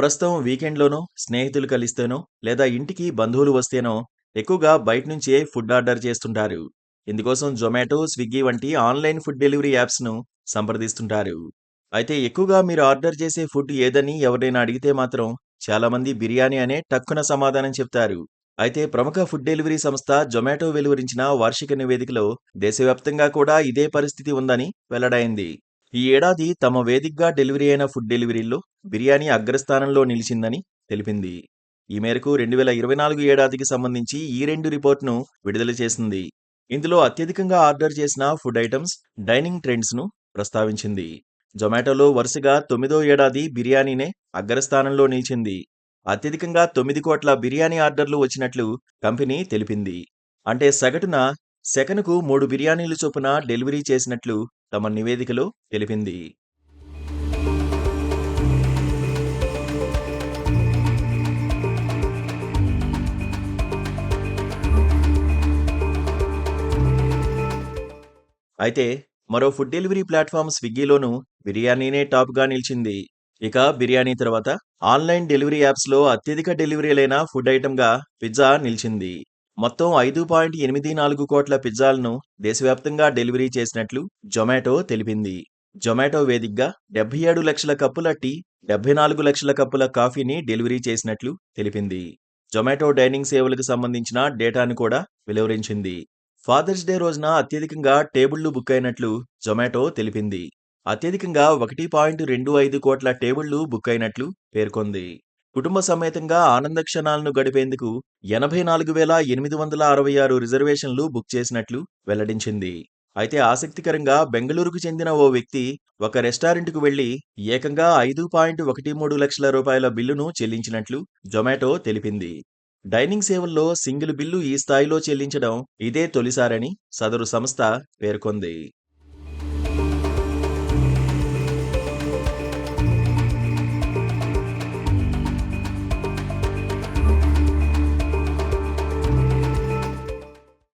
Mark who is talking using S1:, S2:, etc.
S1: ప్రస్తుతం వీకెండ్‌లోనో, స్నేహితులు కలిస్తేనో, లేదా ఇంటికి బంధువులు వస్తేనో ఎక్కువగా బయట నుంచే ఫుడ్ ఆర్డర్ చేస్తుంటారు. ఇందుకోసం జొమాటో, స్విగ్గీ వంటి ఆన్‌లైన్ ఫుడ్ డెలివరీ యాప్స్‌ను సంప్రదిస్తుంటారు. అయితే ఎక్కువగా మీరు ఆర్డర్ చేసే ఫుడ్ ఏదని ఎవరైనా అడిగితే మాత్రం చాలామంది బిర్యానీ అనే టక్కున సమాధానం చెప్తారు. అయితే ప్రముఖ ఫుడ్ డెలివరీ సంస్థ జొమాటో వెలువరించిన వార్షిక నివేదికలో దేశవ్యాప్తంగా కూడా ఇదే పరిస్థితి ఉందని వెల్లడైంది. ఈ ఏడాది తమ వేదికగా డెలివరీ అయిన ఫుడ్ డెలివరీల్లో బిర్యానీ అగ్రస్థానంలో నిలిచిందని తెలిపింది. ఈ మేరకు 2024 ఏడాదికి సంబంధించి ఈ రెండు రిపోర్ట్‌ను విడుదల చేసింది. ఇందులో అత్యధికంగా ఆర్డర్ చేసిన ఫుడ్ ఐటమ్స్, డైనింగ్ ట్రెండ్స్‌ను ప్రస్తావించింది. జొమాటోలో వరుసగా 9దో ఏడాది బిర్యానీనే అగ్రస్థానంలో నిలిచింది. అత్యధికంగా 9 కోట్ల బిర్యానీ ఆర్డర్లు వచ్చినట్లు కంపెనీ తెలిపింది. అంటే సగటున సెకనుకు 3 బిర్యానీలు చొప్పున డెలివరీ చేసినట్లు తమ నివేదికలో తెలిపింది. అయితే మరో ఫుడ్ డెలివరీ ప్లాట్‌ఫామ్ స్విగ్గీలోనూ బిర్యానీనే టాప్‌గా నిలిచింది. ఇక బిర్యానీ తర్వాత ఆన్‌లైన్ డెలివరీ యాప్స్‌లో అత్యధిక డెలివరీలైన ఫుడ్ ఐటెమ్‌గా పిజ్జా నిలిచింది. మొత్తం 5.84 కోట్ల పిజ్జాలను దేశవ్యాప్తంగా డెలివరీ చేసినట్లు జొమాటో తెలిపింది. జొమాటో వేదికగా 77 లక్షల కప్పుల టీ, 74 లక్షల కప్పుల కాఫీని డెలివరీ చేసినట్లు తెలిపింది. జొమాటో డైనింగ్ సేవలకు సంబంధించిన డేటాను కూడా వెలువరించింది. ఫాదర్స్ డే రోజున అత్యధికంగా టేబుళ్లు బుక్ అయినట్లు జొమాటో తెలిపింది. అత్యధికంగా 1.25 కోట్ల టేబుళ్లు బుక్ అయినట్లు పేర్కొంది. కుటుంబ సమేతంగా ఆనంద క్షణాలను గడిపేందుకు 84,866 రిజర్వేషన్లు బుక్ చేసినట్లు వెల్లడించింది. అయితే ఆసక్తికరంగా బెంగళూరుకు చెందిన ఓ వ్యక్తి ఒక రెస్టారెంట్‌కు వెళ్లి ఏకంగా 5.13 లక్షల రూపాయల బిల్లును చెల్లించినట్లు జొమాటో తెలిపింది. డైనింగ్ సేవల్లో సింగిల్ బిల్లు ఈ స్థాయిలో చెల్లించడం ఇదే తొలిసారని సదరు సంస్థ పేర్కొంది.